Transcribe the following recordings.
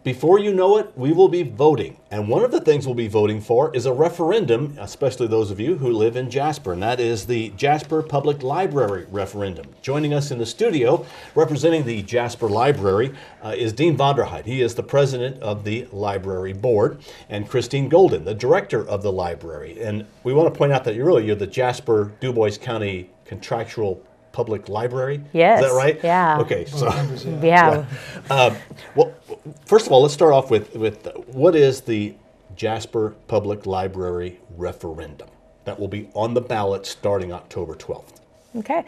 before you know it, we will be voting. And one of the things we'll be voting for is a referendum, especially those of you who live in Jasper, and that is the Jasper Public Library referendum. Joining us in the studio, representing the Jasper Library, is Dean Vonderheide. He is the president of the library board, and Christine Golden, the director of the library. And we want to point out that you're the Jasper Dubois County Contractual Public Library. Yes. Is that right? Yeah. Okay. So, yeah. Well, first of all, let's start off with what is the Jasper Public Library referendum that will be on the ballot starting October 12th? Okay.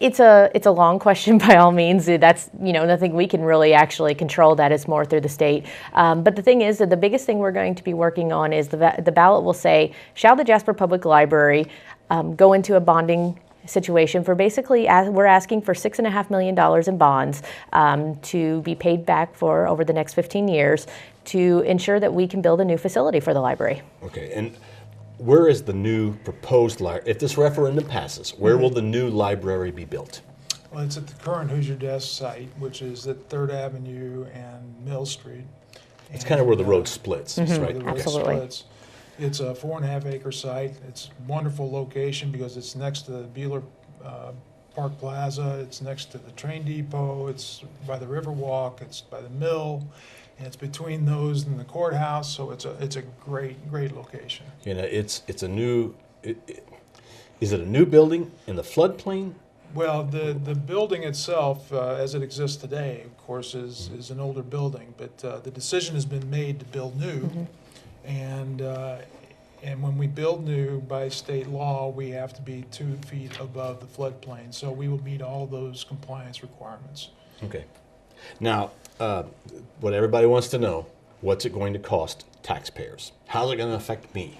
It's a long question by all means. That's, nothing we can really actually control. That is more through the state. But the thing is that the biggest thing we're going to be working on is the ballot will say, shall the Jasper Public Library go into a bonding situation for basically, we're asking for $6.5 million in bonds to be paid back for over the next 15 years to ensure that we can build a new facility for the library. Okay, and where is the new proposed library? If this referendum passes, where will the new library be built? Well, it's at the current Hoosier Desk site, which is at 3rd Avenue and Mill Street. It's kind of where the road splits, right? The road Absolutely. splits. It's a 4.5 acre site. It's a wonderful location because it's next to the Beeler Park Plaza. It's next to the train depot. It's by the Riverwalk. It's by the mill. And it's between those and the courthouse. So it's a great location. It's a new. Is it a new building in the floodplain? Well, the building itself, as it exists today, of course, is an older building. But the decision has been made to build new. And when we build new by state law, we have to be 2 feet above the floodplain. So we will meet all those compliance requirements. Okay. Now, what everybody wants to know, what's it going to cost taxpayers? How's it going to affect me?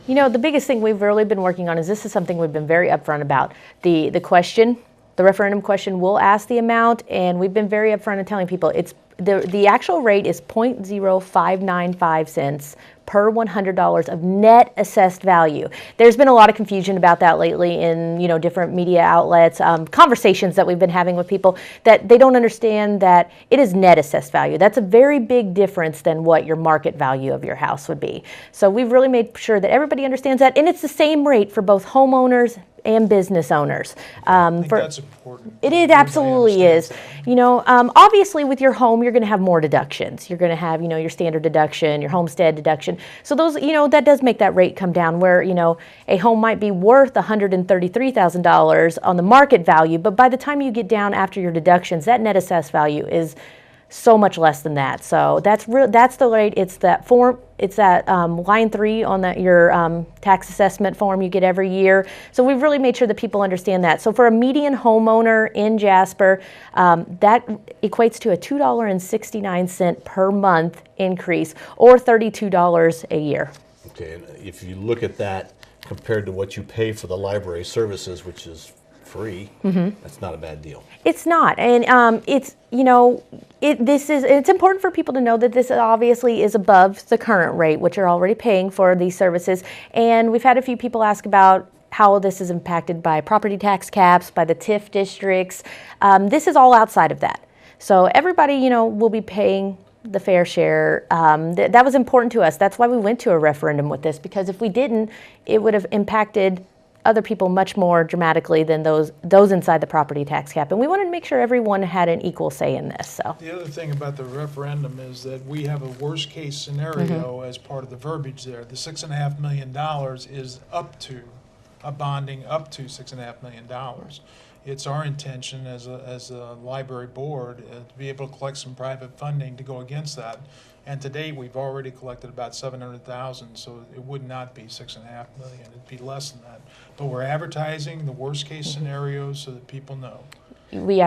The biggest thing we've really been working on is this is something we've been very upfront about. The question, the referendum question, will ask the amount, and we've been very upfront in telling people it's the actual rate is 0.0595 cents per $100 of net assessed value. There's been a lot of confusion about that lately in different media outlets, conversations that we've been having with people that they don't understand that it is net assessed value. That's a very big difference than what your market value of your house would be. So we've really made sure that everybody understands that, and it's the same rate for both homeowners and business owners. I think that's important. It absolutely is. Obviously with your home, you're going to have more deductions. You're going to have, your standard deduction, your homestead deduction. So those, that does make that rate come down where, a home might be worth $133,000 on the market value, but by the time you get down after your deductions, that net assessed value is so much less than that. So that's the rate. It's that form. It's that line 3 on your tax assessment form you get every year. So we've really made sure that people understand that. So for a median homeowner in Jasper, that equates to a $2.69 per month increase, or $32 a year. Okay, and if you look at that compared to what you pay for the library services, which is free, that's not a bad deal. It's not, and it's important for people to know that this obviously is above the current rate, which you're already paying for these services. And we've had a few people ask about how this is impacted by property tax caps, by the TIF districts. This is all outside of that. So everybody, will be paying the fair share. That was important to us. That's why we went to a referendum with this, because if we didn't, it would have impacted other people much more dramatically than those inside the property tax cap. And we wanted to make sure everyone had an equal say in this. So the other thing about the referendum is that we have a worst case scenario as part of the verbiage there. The $6.5 million is up to a bonding up to $6.5 million. It's our intention as a library board to be able to collect some private funding to go against that. And to date, we've already collected about $700,000, so it would not be $6.5 million. It'd be less than that. But we're advertising the worst case scenario so that people know. You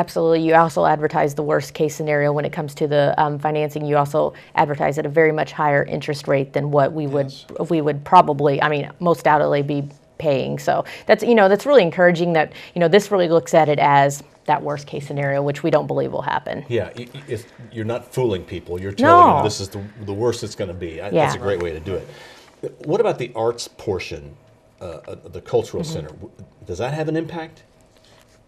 also advertise the worst case scenario when it comes to the financing. You also advertise at a very much higher interest rate than what we would probably, most undoubtedly be paying. So that's really encouraging that, this really looks at it as that worst case scenario, which we don't believe will happen. Yeah, you're not fooling people. You're telling them this is the worst it's going to be. That's a great way to do it. What about the arts portion, the cultural center? Does that have an impact?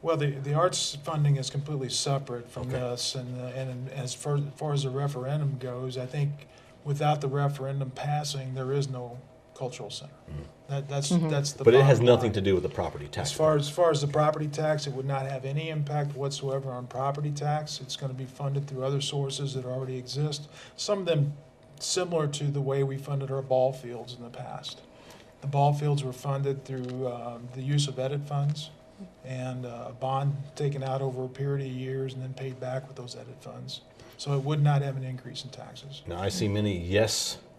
Well, the arts funding is completely separate from Okay. this, and as far as the referendum goes, I think without the referendum passing, there is no cultural center. That's the. But it has bottom nothing line. to do with the property tax. As far as the property tax, it would not have any impact whatsoever on property tax. It's going to be funded through other sources that already exist. Some of them similar to the way we funded our ball fields in the past. The ball fields were funded through the use of edit funds and a bond taken out over a period of years and then paid back with those edit funds. So it would not have an increase in taxes. Now, I see many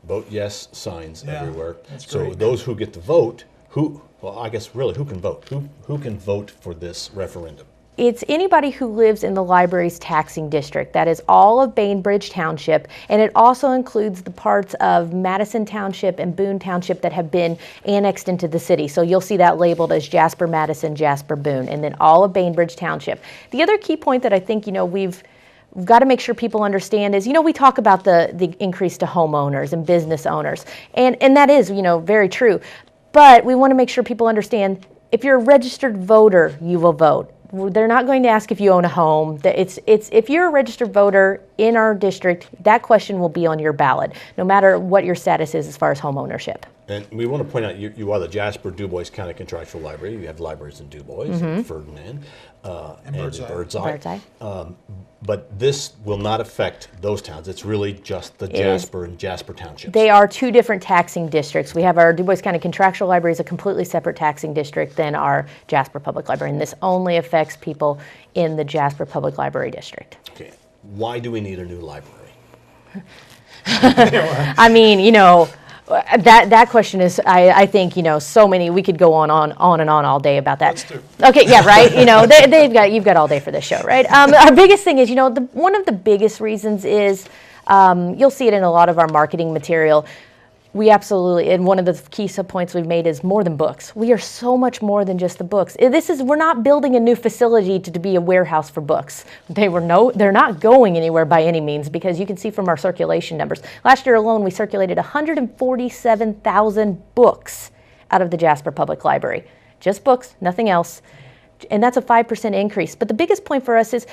vote yes signs Yeah, everywhere. that's So great. those who get to vote, well, I guess really, who can vote? Who can vote for this referendum? It's anybody who lives in the library's taxing district. That is all of Bainbridge Township, and it also includes the parts of Madison Township and Boone Township that have been annexed into the city. So you'll see that labeled as Jasper, Madison, Jasper, Boone, and then all of Bainbridge Township. The other key point that I think, we've got to make sure people understand is, we talk about the increase to homeowners and business owners, and that is, very true. But we want to make sure people understand, if you're a registered voter, you will vote. They're not going to ask if you own a home. It's if you're a registered voter in our district, that question will be on your ballot, no matter what your status is as far as home ownership. And we want to point out, you are the Jasper Dubois County Contractual Library. You have libraries in Dubois, and Ferdinand, and Birdseye. But this will not affect those towns. It's really just the Jasper and Jasper Townships. They are two different taxing districts. We have our Dubois County Contractual Library is a completely separate taxing district than our Jasper Public Library, and this only affects people in the Jasper Public Library District. Okay. Why do we need a new library? I mean, that question is, I think, so many, we could go on and on all day about that. Let's do. Okay, yeah, right. You've got all day for this show, right? Our biggest thing is, one of the biggest reasons is, you'll see it in a lot of our marketing material. We absolutely, and one of the key subpoints we've made is more than books. We are so much more than just the books. We're not building a new facility to be a warehouse for books. They're not going anywhere by any means, because you can see from our circulation numbers. Last year alone, we circulated 147,000 books out of the Jasper Public Library. Just books, nothing else. And that's a 5% increase. But the biggest point for us is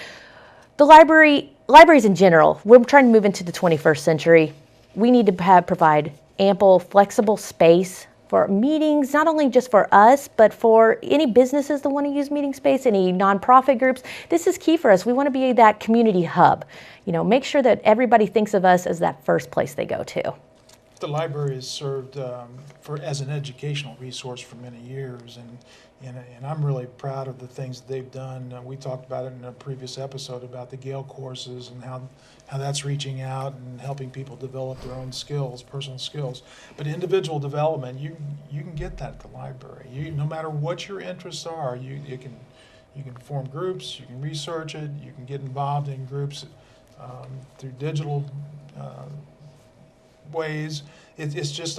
the libraries in general, we're trying to move into the 21st century. We need to provide ample, flexible space for meetings, not only just for us, but for any businesses that want to use meeting space, any nonprofit groups. This is key for us. We want to be that community hub. Make sure that everybody thinks of us as that first place they go to. The library has served as an educational resource for many years, and I'm really proud of the things that they've done. We talked about it in a previous episode about the Gale courses and how that's reaching out and helping people develop their own skills, personal skills. But individual development, you can get that at the library. No matter what your interests are, you can form groups, you can research it, you can get involved in groups through digital ways. It's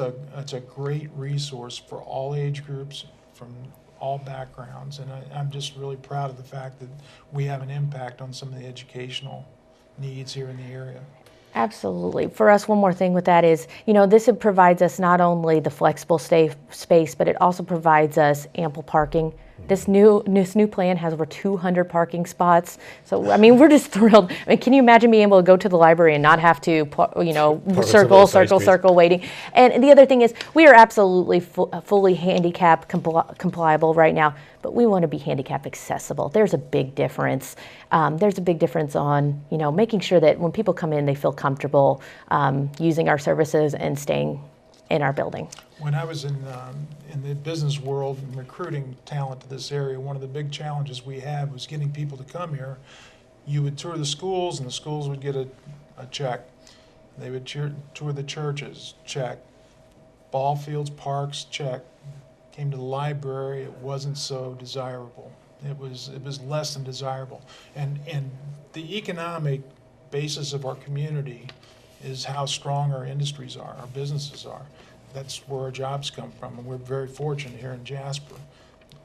a great resource for all age groups from all backgrounds, and I'm just really proud of the fact that we have an impact on some of the educational needs here in the area. Absolutely. For us, one more thing with that is, this provides us not only the flexible space, but it also provides us ample parking. This new plan has over 200 parking spots. So, we're just thrilled. Can you imagine being able to go to the library and not have to, circle waiting? And the other thing is, we are absolutely fully handicap compliable right now, but we want to be handicap accessible. There's a big difference. There's a big difference on, making sure that when people come in, they feel comfortable using our services and staying in our building. When I was in the business world and recruiting talent to this area, one of the big challenges we had was getting people to come here. You would tour the schools, and the schools would get a check. They would tour the churches, check. Ball fields, parks, check. Came to the library, it wasn't so desirable. It was less than desirable. And the economic basis of our community is how strong our industries are, our businesses are. That's where our jobs come from, and we're very fortunate here in Jasper.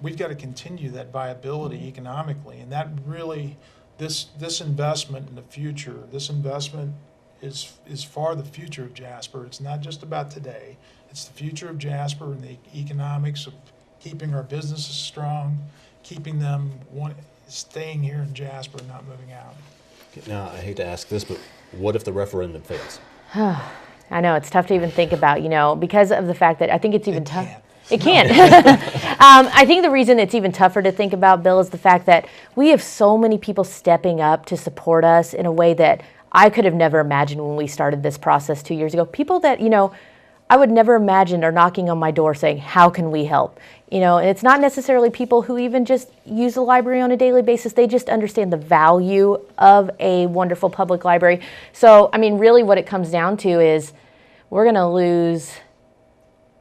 We've got to continue that viability economically, and that really, this investment in the future, this investment is for the future of Jasper. It's not just about today. It's the future of Jasper and the economics of keeping our businesses strong, keeping them staying here in Jasper and not moving out. Now, I hate to ask this, but what if the referendum fails? I know, it's tough to even think about, because of the fact that I think it's even tough. Can't. It can. I think the reason it's even tougher to think about, Bill, is the fact that we have so many people stepping up to support us in a way that I could have never imagined when we started this process 2 years ago. People that, I would never imagine are knocking on my door saying, how can we help? And it's not necessarily people who even just use the library on a daily basis. They just understand the value of a wonderful public library. So, really what it comes down to is we're going to lose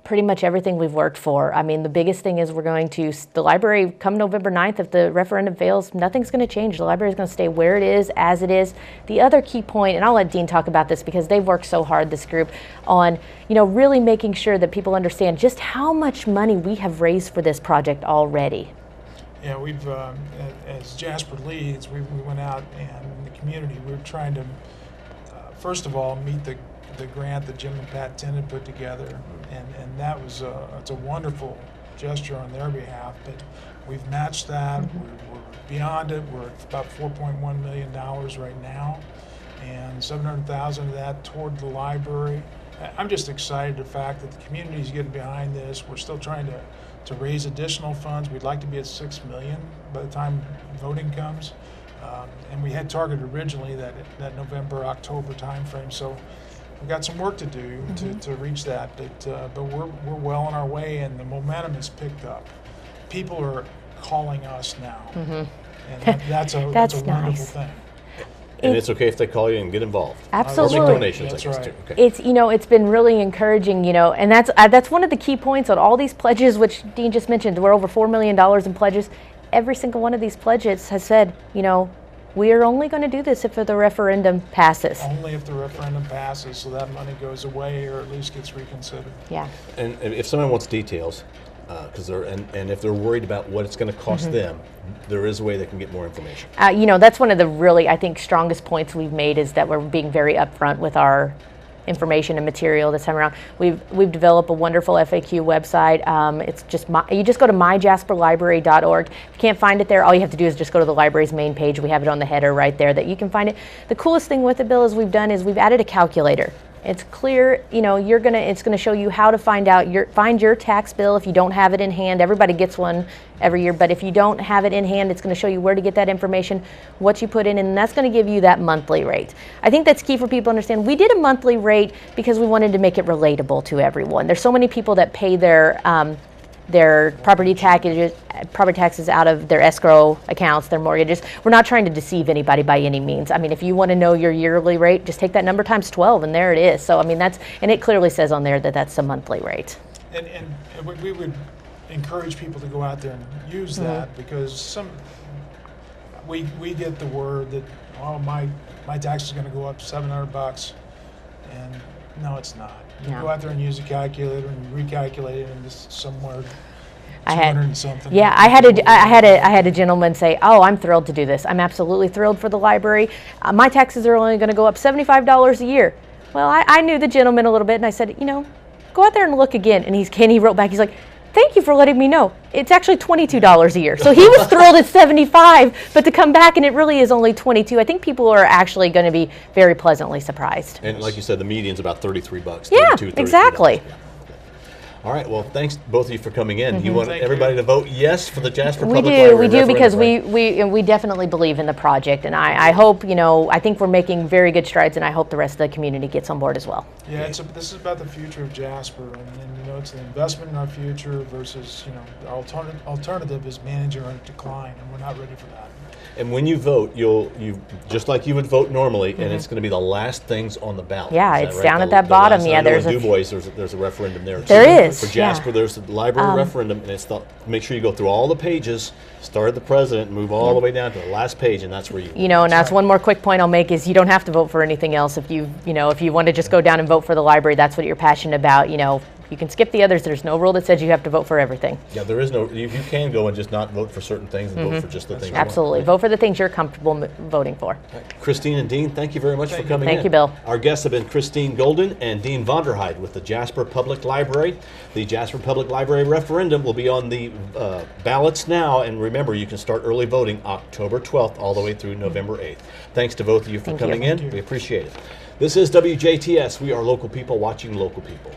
pretty much everything we've worked for. The biggest thing is the library, come November 9th, if the referendum fails, nothing's going to change. The library is going to stay where it is, as it is. The other key point, and I'll let Dean talk about this because they've worked so hard, this group, on really making sure that people understand just how much money we have raised for this project already. Yeah, we've, as Jasper leads, we went out and in the community, we're trying to, first of all, meet the grant that Jim and Pat Tennant put together, and that was it's a wonderful gesture on their behalf, but we've matched that. We're beyond it. We're at about $4.1 million right now, and $700,000 of that toward the library. I'm just excited the fact that the community is getting behind this. We're still trying to raise additional funds. We'd like to be at $6 million by the time voting comes, and we had targeted originally that November, October timeframe. So we've got some work to do to reach that, but we're well on our way, and the momentum has picked up. People are calling us now, and that's a wonderful nice. thing. And it's okay if they call you and get involved. Absolutely. Or make donations, That's I guess, right. too. Okay. It's it's been really encouraging, and that's one of the key points on all these pledges, which Dean just mentioned. We're over $4 million in pledges. Every single one of these pledges has said, we are only going to do this if the referendum passes. Only if the referendum passes, so that money goes away or at least gets reconsidered. Yeah. And if someone wants details, because and if they're worried about what it's going to cost them, there is a way they can get more information. That's one of the really, I think, strongest points we've made is that we're being very upfront with our information and material this time around. We've developed a wonderful FAQ website. It's just you just go to myjasperlibrary.org. If you can't find it there, all you have to do is just go to the library's main page. We have it on the header right there that you can find it. The coolest thing with it, Bill, is we've added a calculator. It's clear, it's gonna show you how to find your tax bill if you don't have it in hand. Everybody gets one every year, but if you don't have it in hand, it's gonna show you where to get that information, what you put in, and that's gonna give you that monthly rate. I think that's key for people to understand. We did a monthly rate because we wanted to make it relatable to everyone. There's so many people that pay their property taxes out of their escrow accounts, their mortgages. We're not trying to deceive anybody by any means. If you want to know your yearly rate, just take that number times 12 and there it is. So and it clearly says on there that that's a monthly rate. And we would encourage people to go out there and use that because we get the word that, oh, my tax is going to go up $700, and no, it's not. You go out there and use a calculator and recalculate it into somewhere 200 and something. Yeah, I had a gentleman say, "Oh, I'm thrilled to do this. I'm absolutely thrilled for the library. My taxes are only going to go up $75 a year." Well, I knew the gentleman a little bit, and I said, go out there and look again. And he wrote back. He's like, "Thank you for letting me know. It's actually $22 a year." So he was thrilled at 75, but to come back and it really is only 22. I think people are actually going to be very pleasantly surprised. And like you said, the median's about $33. Yeah, 32, $33. exactly. Yeah. All right. Well, thanks both of you for coming in. You want everybody to vote yes for the Jasper Public Library We do, because right? we definitely believe in the project, and I hope I think we're making very good strides, and I hope the rest of the community gets on board as well. Yeah, this is about the future of Jasper, and it's an investment in our future versus the alternative is managing our decline, and we're not ready for that. And when you vote, you just like you would vote normally, and it's going to be the last things on the ballot. Yeah, it's down at that bottom. Yeah, there's Dubois. There's a referendum there. There is. For Jasper, there's the library referendum, and it's make sure you go through all the pages, start at the president, move all the way down to the last page, and that's where you. And that's one more quick point I'll make is you don't have to vote for anything else if you want to just go down and vote for the library. That's what you're passionate about. You can skip the others. There's no rule that says you have to vote for everything. Yeah, there is no, you can go and just not vote for certain things and vote for just the things you want. Absolutely. Vote for the things you're comfortable voting for. Christine and Dean, thank you very much for coming in. Thank you, Bill. Our guests have been Christine Golden and Dean Vonderheide with the Jasper Public Library. The Jasper Public Library referendum will be on the ballots now, and remember, you can start early voting October 12th all the way through November 8th. Thanks to both of you for coming in. We appreciate it. This is WJTS. We are local people watching local people.